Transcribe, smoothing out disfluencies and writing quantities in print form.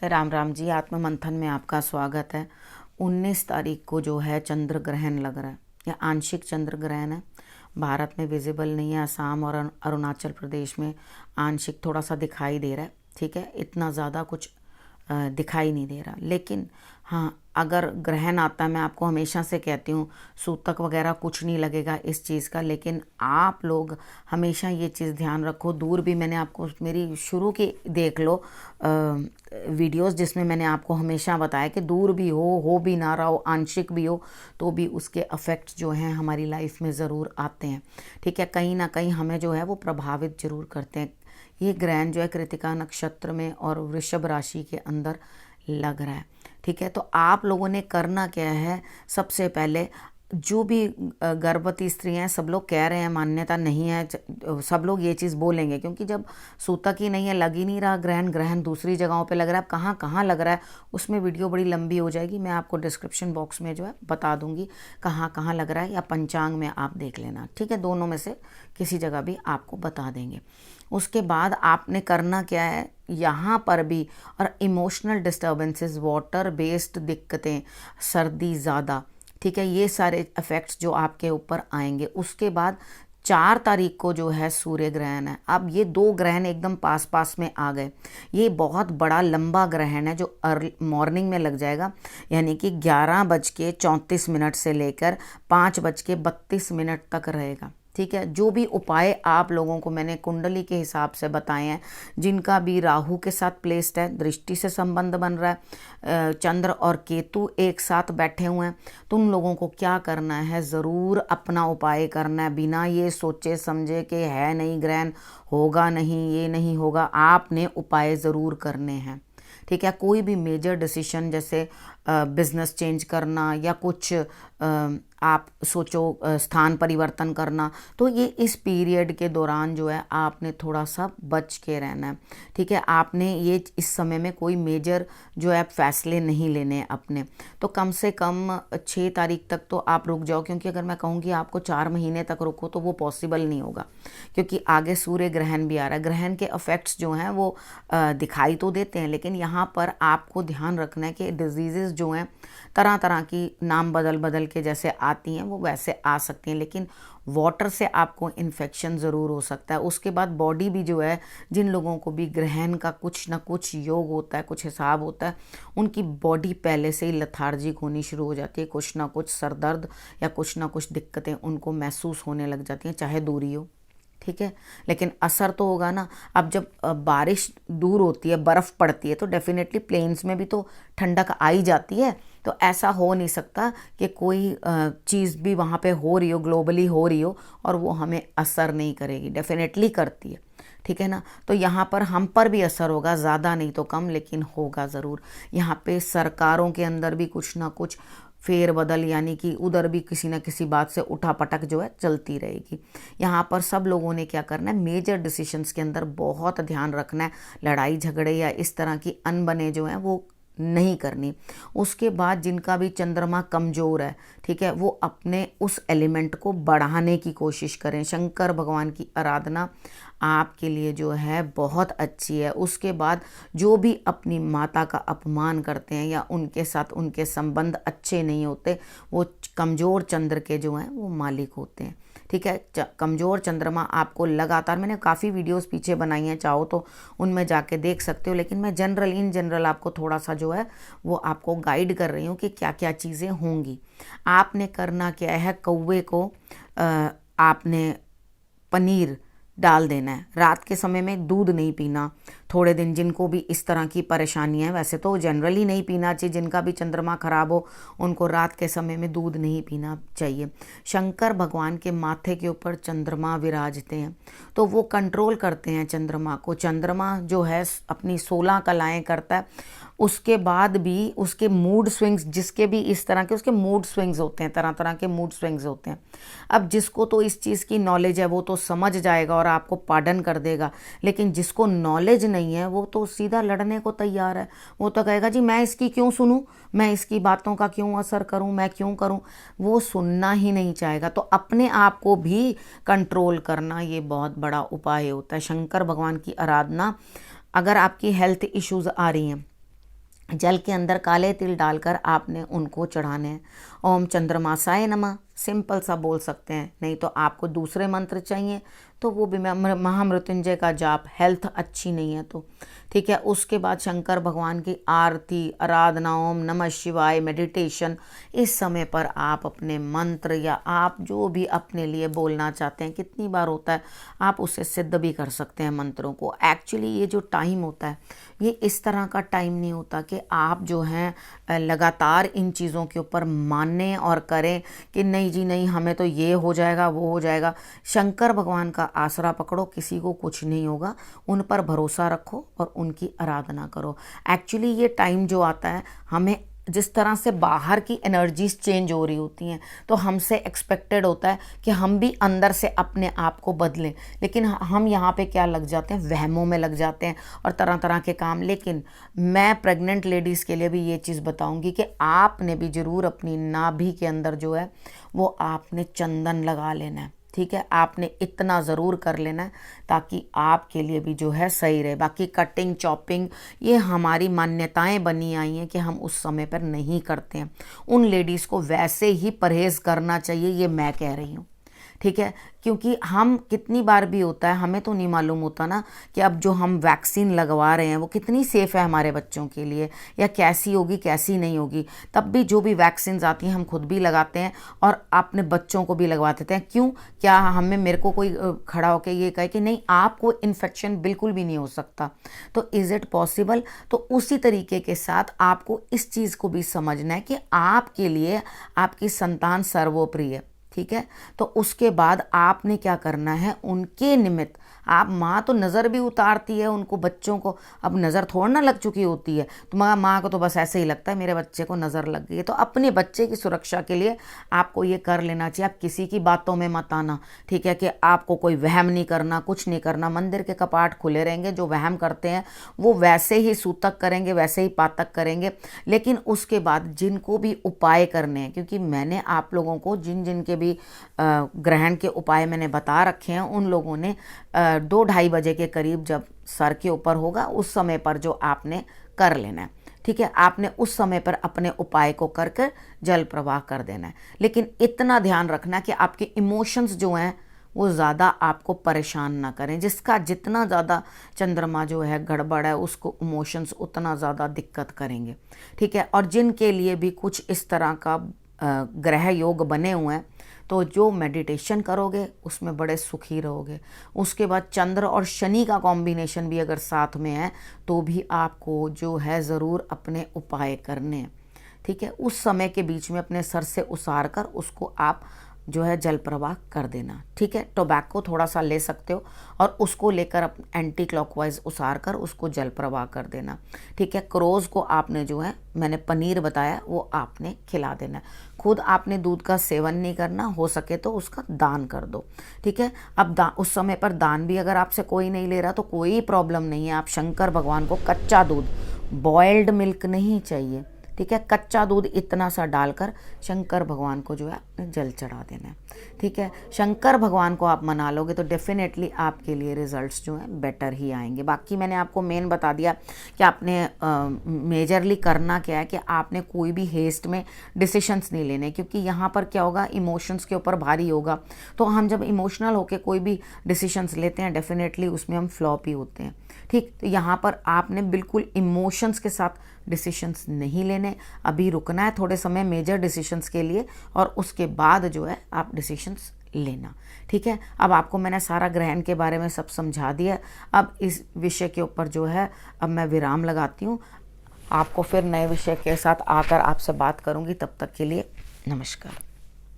राम राम जी। आत्म मंथन में आपका स्वागत है। 19 तारीख को जो है चंद्र ग्रहण लग रहा है, या आंशिक चंद्र ग्रहण है। भारत में विजिबल नहीं है, असम और अरुणाचल प्रदेश में आंशिक थोड़ा सा दिखाई दे रहा है। ठीक है, इतना ज़्यादा कुछ दिखाई नहीं दे रहा, लेकिन हाँ, अगर ग्रहण आता है, मैं आपको हमेशा से कहती हूँ सूतक वगैरह कुछ नहीं लगेगा इस चीज़ का, लेकिन आप लोग हमेशा ये चीज़ ध्यान रखो। दूर भी, मैंने आपको मेरी शुरू की देख लो वीडियोस, जिसमें मैंने आपको हमेशा बताया कि दूर भी हो भी ना रहा हो, आंशिक भी हो, तो भी उसके अफेक्ट्स जो हैं हमारी लाइफ में ज़रूर आते हैं। ठीक है, कहीं ना कहीं हमें जो है वो प्रभावित जरूर करते हैं। ये ग्रहण जो है कृतिका नक्षत्र में और वृषभ राशि के अंदर लग रहा है। ठीक है, तो आप लोगों ने करना क्या है, सबसे पहले जो भी गर्भवती स्त्री हैं, सब लोग कह रहे हैं मान्यता नहीं है, सब लोग ये चीज़ बोलेंगे, क्योंकि जब सूतक ही नहीं है, लग ही नहीं रहा ग्रहण दूसरी जगहों पे लग रहा है। अब कहाँ कहाँ लग रहा है उसमें वीडियो बड़ी लंबी हो जाएगी, मैं आपको डिस्क्रिप्शन बॉक्स में जो है बता दूंगी कहाँ कहाँ लग रहा है, या पंचांग में आप देख लेना। ठीक है, दोनों में से किसी जगह भी आपको बता देंगे। उसके बाद आपने करना क्या है, यहाँ पर भी और इमोशनल डिस्टर्बेंसेस, वाटर बेस्ड दिक्कतें, सर्दी ज़्यादा, ठीक है, ये सारे इफ़ेक्ट्स जो आपके ऊपर आएंगे। उसके बाद 4 तारीख को जो है सूर्य ग्रहण है। अब ये दो ग्रहण एकदम पास पास में आ गए। ये बहुत बड़ा लंबा ग्रहण है जो अर्ली मॉर्निंग में लग जाएगा, यानी कि 11:34 से लेकर 5:32 तक रहेगा। ठीक है, जो भी उपाय आप लोगों को मैंने कुंडली के हिसाब से बताए हैं, जिनका भी राहु के साथ प्लेस्ड है, दृष्टि से संबंध बन रहा है, चंद्र और केतु एक साथ बैठे हुए हैं, तो उन लोगों को क्या करना है, ज़रूर अपना उपाय करना है, बिना ये सोचे समझे कि है नहीं ग्रहण, होगा नहीं, ये नहीं होगा, आपने उपाय ज़रूर करने हैं। ठीक है, कोई भी मेजर डिसीजन, जैसे बिजनेस चेंज करना या कुछ आप सोचो स्थान परिवर्तन करना, तो ये इस पीरियड के दौरान जो है आपने थोड़ा सा बच के रहना है। ठीक है, आपने ये इस समय में कोई मेजर जो है फैसले नहीं लेने अपने, तो कम से कम 6 तारीख तक तो आप रुक जाओ, क्योंकि अगर मैं कहूँगी आपको 4 महीने तक रुको तो वो पॉसिबल नहीं होगा, क्योंकि आगे सूर्य ग्रहण भी आ रहा है। ग्रहण के इफेक्ट्स जो हैं वो दिखाई तो देते हैं, लेकिन यहाँ पर आपको ध्यान रखना है कि डिजीज़ जो हैं तरह तरह की नाम बदल बदल के जैसे आती हैं वो वैसे आ सकती हैं, लेकिन वाटर से आपको इन्फेक्शन ज़रूर हो सकता है। उसके बाद बॉडी भी जो है, जिन लोगों को भी ग्रहण का कुछ ना कुछ योग होता है, कुछ हिसाब होता है, उनकी बॉडी पहले से ही लथार्जिक होनी शुरू हो जाती है, कुछ ना कुछ सर दर्द या कुछ ना कुछ दिक्कतें उनको महसूस होने लग जाती हैं, चाहे दूरी हो। ठीक है, लेकिन असर तो होगा ना। अब जब बारिश दूर होती है, बर्फ़ पड़ती है, तो डेफिनेटली प्लेन्स में भी तो ठंडक आ ही जाती है। तो ऐसा हो नहीं सकता कि कोई चीज़ भी वहाँ पे हो रही हो, ग्लोबली हो रही हो, और वो हमें असर नहीं करेगी, डेफिनेटली करती है। ठीक है ना, तो यहाँ पर हम पर भी असर होगा, ज़्यादा नहीं तो कम, लेकिन होगा ज़रूर। यहाँ पे सरकारों के अंदर भी कुछ ना कुछ फेर बदल, यानी कि उधर भी किसी न किसी बात से उठापटक जो है चलती रहेगी। यहाँ पर सब लोगों ने क्या करना है, मेजर डिसीजंस के अंदर बहुत ध्यान रखना है, लड़ाई झगड़े या इस तरह की अनबने जो हैं वो नहीं करनी। उसके बाद जिनका भी चंद्रमा कमज़ोर है, ठीक है, वो अपने उस एलिमेंट को बढ़ाने की कोशिश करें। शंकर भगवान की आराधना आपके लिए जो है बहुत अच्छी है। उसके बाद जो भी अपनी माता का अपमान करते हैं या उनके साथ उनके संबंध अच्छे नहीं होते, वो कमज़ोर चंद्र के जो हैं वो मालिक होते हैं। ठीक है, कमज़ोर चंद्रमा आपको लगातार, मैंने काफ़ी वीडियोस पीछे बनाई हैं, चाहो तो उनमें जाके देख सकते हो, लेकिन मैं इन जनरल आपको थोड़ा सा जो है वो आपको गाइड कर रही हूँ कि क्या क्या चीज़ें होंगी। आपने करना क्या है, कौवे को आपने पनीर डाल देना है। रात के समय में दूध नहीं पीना थोड़े दिन, जिनको भी इस तरह की परेशानी है, वैसे तो जनरली नहीं पीना चाहिए, जिनका भी चंद्रमा खराब हो उनको रात के समय में दूध नहीं पीना चाहिए। शंकर भगवान के माथे के ऊपर चंद्रमा विराजते हैं, तो वो कंट्रोल करते हैं चंद्रमा को। चंद्रमा जो है अपनी 16 कलाएं करता है, उसके बाद भी उसके मूड स्विंग्स, जिसके भी इस तरह के उसके मूड स्विंग्स होते हैं, तरह तरह के मूड स्विंग्स होते हैं। अब जिसको तो इस चीज़ की नॉलेज है वो तो समझ जाएगा और आपको पार्डन कर देगा, लेकिन जिसको नॉलेज नहीं है वो तो सीधा लड़ने को तैयार है। वो तो कहेगा जी मैं इसकी क्यों सुनूं, मैं इसकी बातों का क्यों असर करूं, मैं क्यों करूं, वो सुनना ही नहीं चाहेगा। तो अपने आप को भी कंट्रोल करना ये बहुत बड़ा उपाय होता है। शंकर भगवान की आराधना, अगर आपकी हेल्थ इश्यूज आ रही हैं, जल के अंदर काले तिल डालकर आपने उनको चढ़ाने हैं। ओम चंद्रमासाय नमः सिंपल सा बोल सकते हैं, नहीं तो आपको दूसरे मंत्र चाहिए तो वो भी महामृत्युंजय का जाप, हेल्थ अच्छी नहीं है तो ठीक है। उसके बाद शंकर भगवान की आरती, आराधना, ओम नमः शिवाय, मेडिटेशन। इस समय पर आप अपने मंत्र या आप जो भी अपने लिए बोलना चाहते हैं, कितनी बार होता है आप उसे सिद्ध भी कर सकते हैं मंत्रों को। एक्चुअली ये जो टाइम होता है ये इस तरह का टाइम नहीं होता कि आप जो हैं लगातार इन चीज़ों के ऊपर माने और करें कि नहीं जी नहीं हमें तो ये हो जाएगा वो हो जाएगा। शंकर भगवान का आसरा पकड़ो, किसी को कुछ नहीं होगा, उन पर भरोसा रखो और उनकी आराधना करो। एक्चुअली ये टाइम जो आता है, हमें जिस तरह से बाहर की एनर्जीज चेंज हो रही होती हैं तो हमसे एक्सपेक्टेड होता है कि हम भी अंदर से अपने आप को बदलें, लेकिन हम यहाँ पे क्या लग जाते हैं, वहमों में लग जाते हैं और तरह तरह के काम। लेकिन मैं प्रेग्नेंट लेडीज़ के लिए भी ये चीज़ बताऊंगी कि आपने भी ज़रूर अपनी नाभि के अंदर जो है वो आपने चंदन लगा लेना है, ठीक है। आपने इतना ज़रूर कर लेना है ताकि आपके लिए भी जो है सही रहे। बाकी कटिंग चॉपिंग ये हमारी मान्यताएं बनी आई हैं कि हम उस समय पर नहीं करते हैं। उन लेडीज़ को वैसे ही परहेज़ करना चाहिए, ये मैं कह रही हूँ, ठीक है। क्योंकि हम कितनी बार भी होता है, हमें तो नहीं मालूम होता ना कि अब जो हम वैक्सीन लगवा रहे हैं वो कितनी सेफ़ है हमारे बच्चों के लिए या कैसी होगी कैसी नहीं होगी। तब भी जो भी वैक्सीन आती हैं हम खुद भी लगाते हैं और अपने बच्चों को भी लगवा देते हैं। क्यों? क्या हमें मेरे को कोई खड़ा होकर ये कहे कि नहीं आपको इन्फेक्शन बिल्कुल भी नहीं हो सकता, तो इज़ इट पॉसिबल? तो उसी तरीके के साथ आपको इस चीज़ को भी समझना है कि आपके लिए आपकी संतान सर्वोपरि है, ठीक है। तो उसके बाद आपने क्या करना है, उनके निमित्त आप माँ तो नज़र भी उतारती है उनको, बच्चों को अब नज़र थोड़ा ना लग चुकी होती है, तो माँ को तो बस ऐसे ही लगता है मेरे बच्चे को नज़र लग गई है। तो अपने बच्चे की सुरक्षा के लिए आपको ये कर लेना चाहिए। आप किसी की बातों में मत आना, ठीक है, कि आपको कोई वहम नहीं करना, कुछ नहीं करना। मंदिर के कपाट खुले रहेंगे, जो वहम करते हैं वो वैसे ही सूतक करेंगे, वैसे ही पातक करेंगे। लेकिन उसके बाद जिनको भी उपाय करने हैं, क्योंकि मैंने आप लोगों को जिन जिन के भी ग्रहण के उपाय मैंने बता रखे हैं, उन लोगों ने 2-2:30 बजे के करीब जब सर के ऊपर होगा उस समय पर जो आपने कर लेना है, ठीक है। आपने उस समय पर अपने उपाय को करके जल प्रवाह कर देना है। लेकिन इतना ध्यान रखना कि आपके इमोशंस जो हैं वो ज़्यादा आपको परेशान ना करें। जिसका जितना ज़्यादा चंद्रमा जो है गड़बड़ है उसको इमोशंस उतना ज़्यादा दिक्कत करेंगे, ठीक है। और जिनके लिए भी कुछ इस तरह का ग्रह योग बने हुए हैं तो जो मेडिटेशन करोगे उसमें बड़े सुखी रहोगे। उसके बाद चंद्र और शनि का कॉम्बिनेशन भी अगर साथ में है तो भी आपको जो है ज़रूर अपने उपाय करने हैं, ठीक है। उस समय के बीच में अपने सर से उसार कर उसको आप जो है जल प्रवाह कर देना, ठीक है। टोबैको थोड़ा सा ले सकते हो और उसको लेकर एंटी क्लॉकवाइज उसार कर उसको जल प्रवाह कर देना, ठीक है। क्रोज को आपने जो है मैंने पनीर बताया वो आपने खिला देना। खुद आपने दूध का सेवन नहीं करना, हो सके तो उसका दान कर दो, ठीक है। अब उस समय पर दान भी अगर आपसे कोई नहीं ले रहा तो कोई प्रॉब्लम नहीं है। आप शंकर भगवान को कच्चा दूध, बॉइल्ड मिल्क नहीं चाहिए, ठीक है, कच्चा दूध इतना सा डालकर शंकर भगवान को जो है जल चढ़ा देना है, ठीक है। शंकर भगवान को आप मना लोगे तो डेफिनेटली आपके लिए रिजल्ट्स जो हैं बेटर ही आएंगे। बाकी मैंने आपको मेन बता दिया कि आपने मेजरली करना क्या है कि आपने कोई भी हेस्ट में डिसीशंस नहीं लेने, क्योंकि यहाँ पर क्या होगा, इमोशंस के ऊपर भारी होगा। तो हम जब इमोशनल होकर कोई भी डिसीशंस लेते हैं डेफिनेटली उसमें हम फ्लॉप ही होते हैं, ठीक। तो यहाँ पर आपने बिल्कुल इमोशंस के साथ डिसीशंस नहीं लेने, अभी रुकना है थोड़े समय मेजर डिसीशंस के लिए और उसके बाद जो है आप डिसीशंस लेना, ठीक है। अब आपको मैंने सारा ग्रहण के बारे में सब समझा दिया। अब इस विषय के ऊपर जो है अब मैं विराम लगाती हूँ। आपको फिर नए विषय के साथ आकर आपसे बात करूँगी, तब तक के लिए नमस्कार।